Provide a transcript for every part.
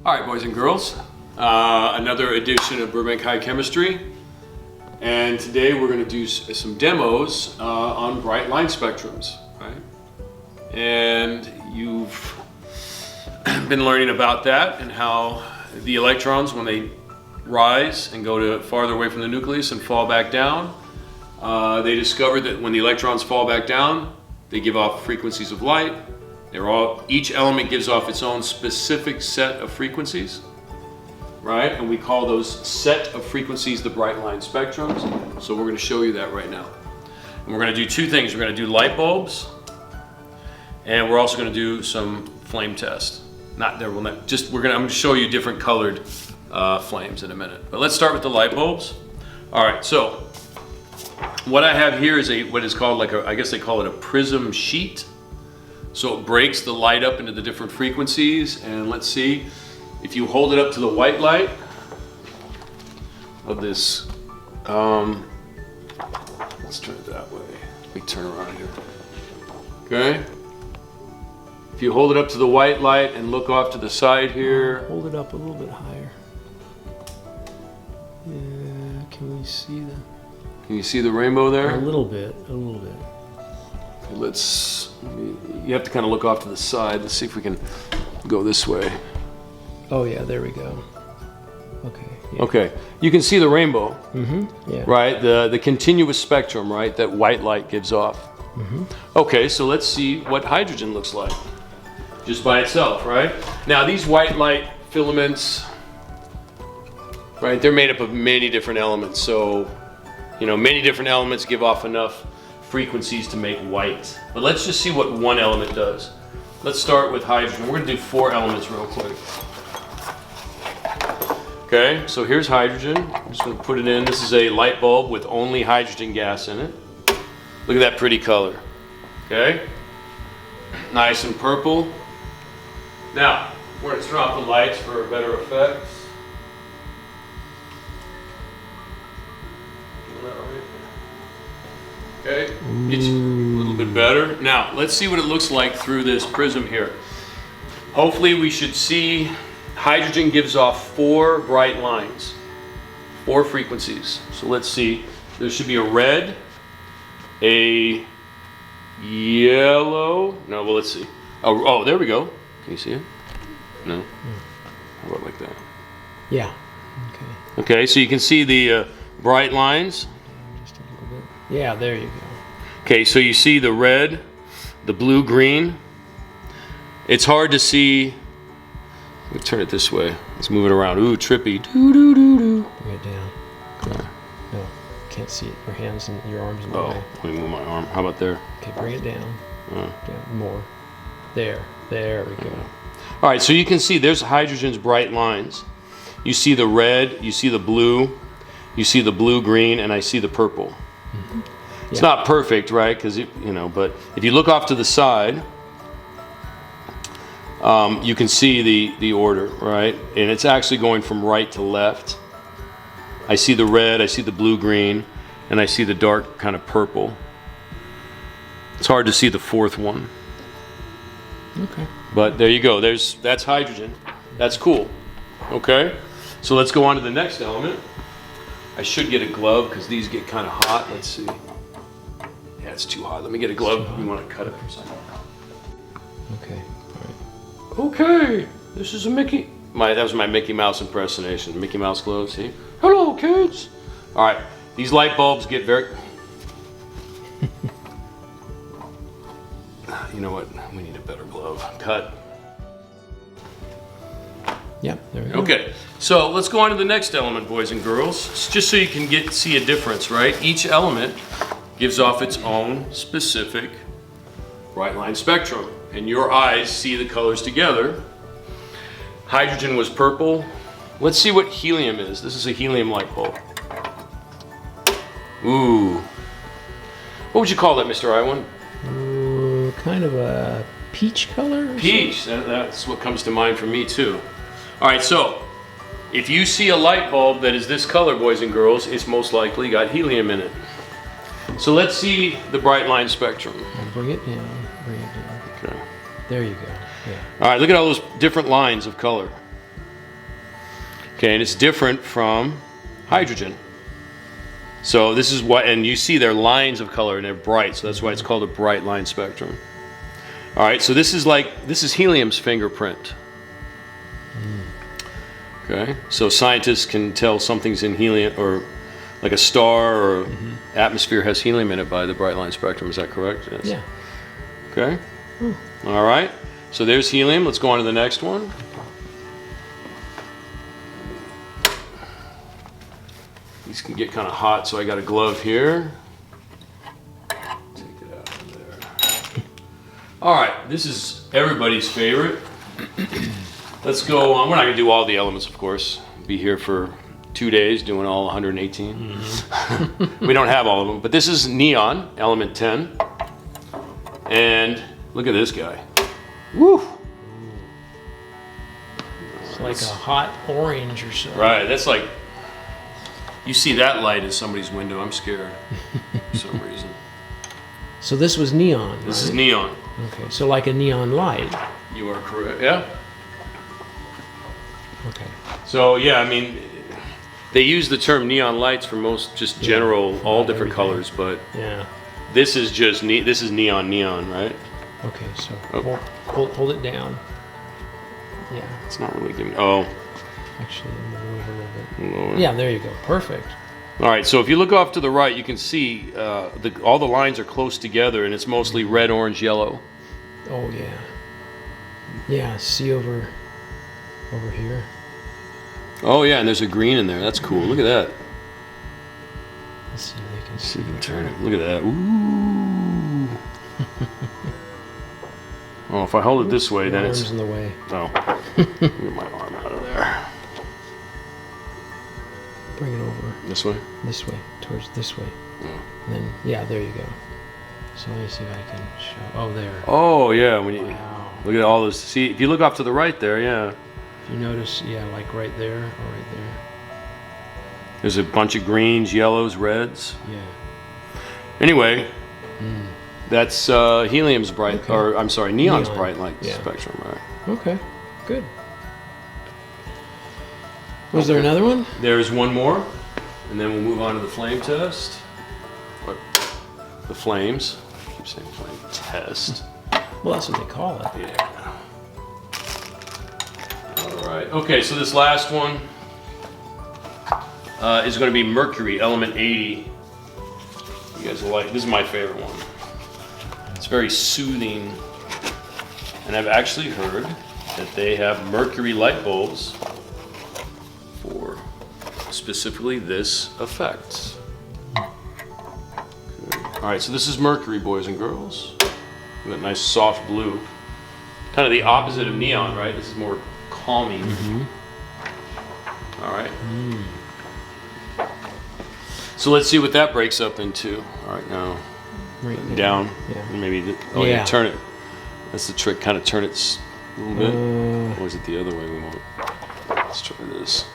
All right, boys and girls, another edition of Burbank High Chemistry, and today we're going to do some demos on bright line spectrums, right? And you've been learning about that and how the electrons, when they rise and go to farther away from the nucleus and fall back down, they discovered that when the electrons fall back down, they give off frequencies of light. Each element gives off its own specific set of frequencies, right? And we call those set of frequencies the bright line spectrums. So we're going to show you that right now. And we're going to do two things. We're going to do light bulbs, and we're also going to do some flame tests. I'm going to show you different colored flames in a minute. But let's start with the light bulbs. All right. So what I have here is what is called I guess they call it a prism sheet. So it breaks the light up into the different frequencies, and let's see, if you hold it up to the white light of this, let's turn it that way. Let me turn around here. Okay. If you hold it up to the white light and look off to the side here. Hold it up a little bit higher. Yeah, can you see the rainbow there? A little bit. You have to kind of look off to the side. Let's see if we can go this way. Oh yeah, there we go. Okay. Yeah. Okay, you can see the rainbow, yeah. right? The continuous spectrum, right, that white light gives off. Okay, so let's see what hydrogen looks like, just by itself, right? Now these white light filaments, right, they're made up of many different elements. So, many different elements give off enough frequencies to make white. But let's just see what one element does. Let's start with hydrogen. We're going to do 4 elements real quick. Okay, so here's hydrogen. I'm just going to put it in. This is a light bulb with only hydrogen gas in it. Look at that pretty color. Okay, nice and purple. Now, we're going to turn off the lights for a better effect. Okay, it's a little bit better. Now, let's see what it looks like through this prism here. Hopefully we should see hydrogen gives off 4 bright lines, 4 frequencies. So let's see, there should be a red, a yellow, let's see. Oh, there we go. Can you see it? No? How about like that? Yeah, okay. Okay, so you can see the bright lines. Yeah, there you go. Okay, so you see the red, the blue, green. It's hard to see. Let me turn it this way. Let's move it around. Ooh, trippy. Bring it down. Okay. No, can't see it. Your hands and your arms in the way. Let me move my arm. How about there? Okay, bring it down. More. There we go. All right, so you can see there's hydrogen's bright lines. You see the red, you see the blue, you see the blue, green, and I see the purple. It's not perfect, right? Because but if you look off to the side, you can see the order, right? And it's actually going from right to left. I see the red, I see the blue, green, and I see the dark kind of purple. It's hard to see the 4th one. Okay. But there you go. That's hydrogen. That's cool. Okay. So let's go on to the next element. I should get a glove because these get kind of hot. Let's see. Yeah, it's too hot. Let me get a glove. You want to cut it for a second? Okay. All right. Okay. This is a Mickey. That was my Mickey Mouse impersonation. Mickey Mouse gloves. See? Hello, kids. All right. These light bulbs get very. You know what? We need a better glove. Cut. Yep, there we go. Okay, so let's go on to the next element, boys and girls. It's just so you can see a difference, right? Each element gives off its own specific bright line spectrum, and your eyes see the colors together. Hydrogen was purple. Let's see what helium is. This is a helium light bulb. Ooh. What would you call that, Mr. Iwan? Kind of a peach color? Peach, that's what comes to mind for me too. All right, so if you see a light bulb that is this color, boys and girls, it's most likely got helium in it. So let's see the bright line spectrum. Bring it down. Okay. There you go. Yeah. All right, look at all those different lines of color. Okay, and it's different from hydrogen. So this is what, and you see their lines of color and they're bright, so that's why it's called a bright line spectrum. All right, so this is helium's fingerprint. Okay, so scientists can tell something's in helium, or like a star or atmosphere has helium in it by the bright line spectrum. Is that correct? Yes. Yeah. Okay. All right. So there's helium. Let's go on to the next one. These can get kind of hot, so I got a glove here. Take it out of there. All right. This is everybody's favorite. Let's go on. We're not going to do all the elements, of course. Be here for 2 days doing all 118. We don't have all of them, but this is neon, element 10. And look at this guy. Woo! It's like a hot orange or so. Right, that's like, you see that light in somebody's window, I'm scared for some reason. So this was neon, This right? is neon. Okay, so like a neon light. You are correct, yeah. Okay. So yeah, I mean, they use the term neon lights for most just general, all different everything. colors, but Yeah. this is just this is neon, right? Okay, so Oh. hold it down. Yeah, It's not really giving. Oh, actually, move a little bit. lower. Yeah, there you go. Perfect. All right. So if you look off to the right, you can see all the lines are close together, and it's mostly red, orange, yellow. Oh yeah. Yeah. See over here. Oh yeah, and there's a green in there. That's cool. Look at that. Let's see if they can See see. if you can turn it. Look at that. Ooh. Oh, if I hold it this way, Your then arm's it's. in the way. Oh. Get my arm out of there. Bring it over This way. this way, towards this way. Yeah. And then yeah, there you go. So let me see if I can show. Oh, there. Oh yeah. When you Wow. look at all this. See, if you look off to the right there, yeah. If you notice, yeah, like right there or right there. There's a bunch of greens, yellows, reds. Yeah. Anyway, that's helium's bright, Okay. or I'm sorry, neon's Neon. bright light Yeah. spectrum, right? Okay. Good. Was there another one? There's one more, and then we'll move on to the flame test. Or the flames. I keep saying flame test. Well, that's what they call it. Yeah. All right. Okay, so this last one is going to be mercury, element 80. You guys will like. This is my favorite one. It's very soothing, and I've actually heard that they have mercury light bulbs for specifically this effect. Okay. All right, so this is mercury, boys and girls. That nice soft blue, kind of the opposite of neon, right? This is more calming. All right. So let's see what that breaks up into. All right, now Right there. down. Yeah. Maybe. Oh yeah. Yeah. Turn it. That's the trick. Kind of turn it a little bit. Uh, Or is it the other way? We won't. Let's try this.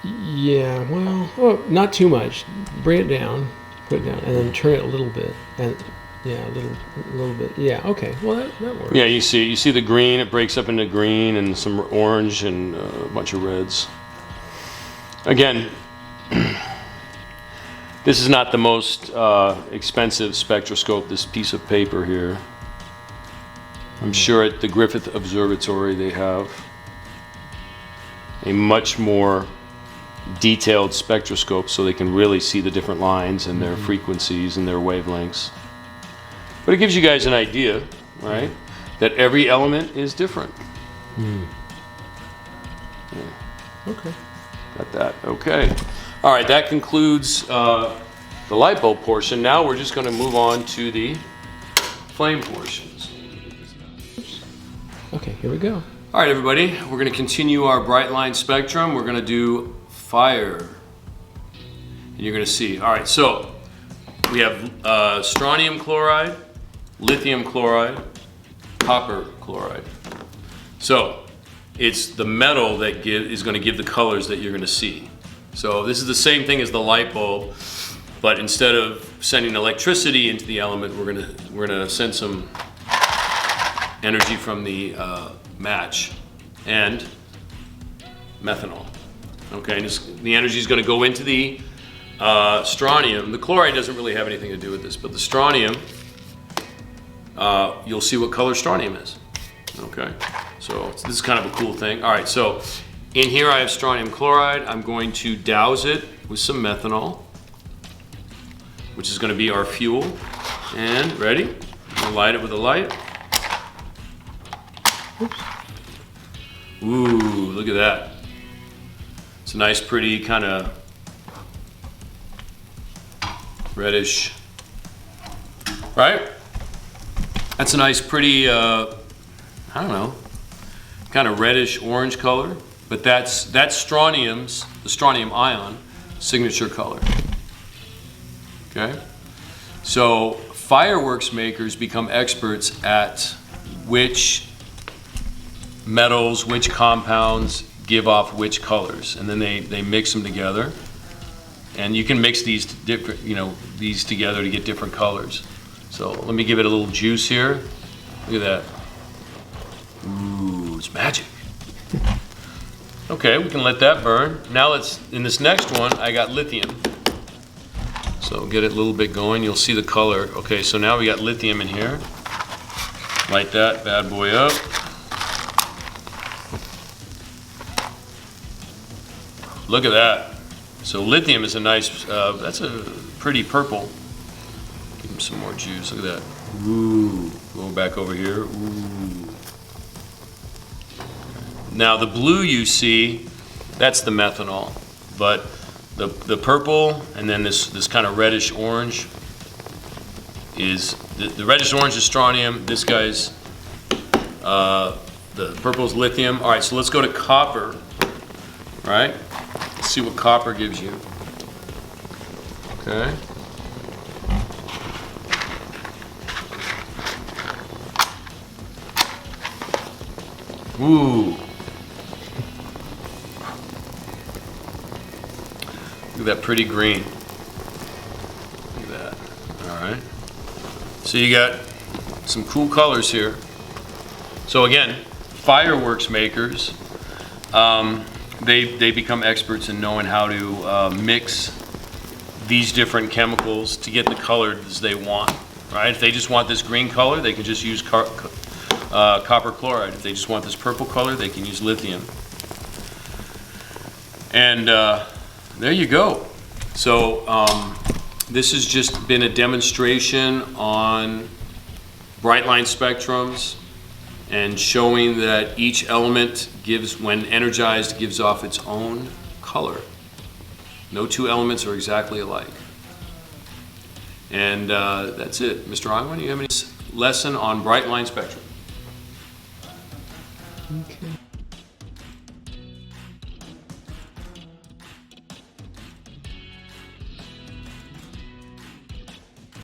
yeah. Well, not too much. Bring it down. Put it down, and then turn it a little bit. And yeah, a little bit. Yeah. Okay. Well, that works. Yeah, you see the green. It breaks up into green and some orange and a bunch of reds. Again, this is not the most expensive spectroscope. This piece of paper here. I'm sure at the Griffith Observatory they have a much more detailed spectroscope, so they can really see the different lines and their frequencies and their wavelengths. But it gives you guys an idea, right? That every element is different. Okay. Got that. Okay. All right, that concludes the light bulb portion. Now we're just going to move on to the flame portions. Okay. Here we go. All right, everybody, we're going to continue our bright line spectrum. We're going to do fire. And you're going to see. All right, so we have strontium chloride, lithium chloride, copper chloride. So it's the metal that is going to give the colors that you're going to see. So this is the same thing as the light bulb, but instead of sending electricity into the element, we're going to send some energy from the match and methanol. Okay, and the energy is going to go into the strontium. The chloride doesn't really have anything to do with this, but the strontium, you'll see what color strontium is. Okay, so this is kind of a cool thing. All right, so in here I have strontium chloride. I'm going to douse it with some methanol, which is going to be our fuel. And ready? I'm going to light it with a light. Oops. Ooh, look at that. It's a nice, pretty kind of reddish, right? That's a nice, pretty, I don't know, kind of reddish orange color, but that's strontium's, the strontium ion signature color. Okay? So fireworks makers become experts at which metals, which compounds give off which colors, and then they mix them together. And you can mix these different, these together to get different colors. So let me give it a little juice here. Look at that. Ooh, it's magic. Okay, we can let that burn. Now in this next one, I got lithium. So get it a little bit going, you'll see the color. Okay, so now we got lithium in here. Light that bad boy up. Look at that. So lithium is a nice, that's a pretty purple. Give him some more juice, look at that. Ooh, go back over here, ooh. Now the blue you see, that's the methanol. But the purple and then this kind of reddish orange is, the reddish orange is strontium, this guy's, the purple's lithium. All right, so let's go to copper, right? Let's see what copper gives you. Okay. Ooh. Look at that pretty green. Look at that. All right. So you got some cool colors here. So again, fireworks makers, they become experts in knowing how to mix these different chemicals to get the colors they want, right? If they just want this green color, they can just use copper chloride. If they just want this purple color, they can use lithium. And there you go. So this has just been a demonstration on bright line spectrums and showing that each element gives, when energized, gives off its own color. No two elements are exactly alike. And that's it. Mr. Iwan, do you have any lesson on bright line spectrum? Okay.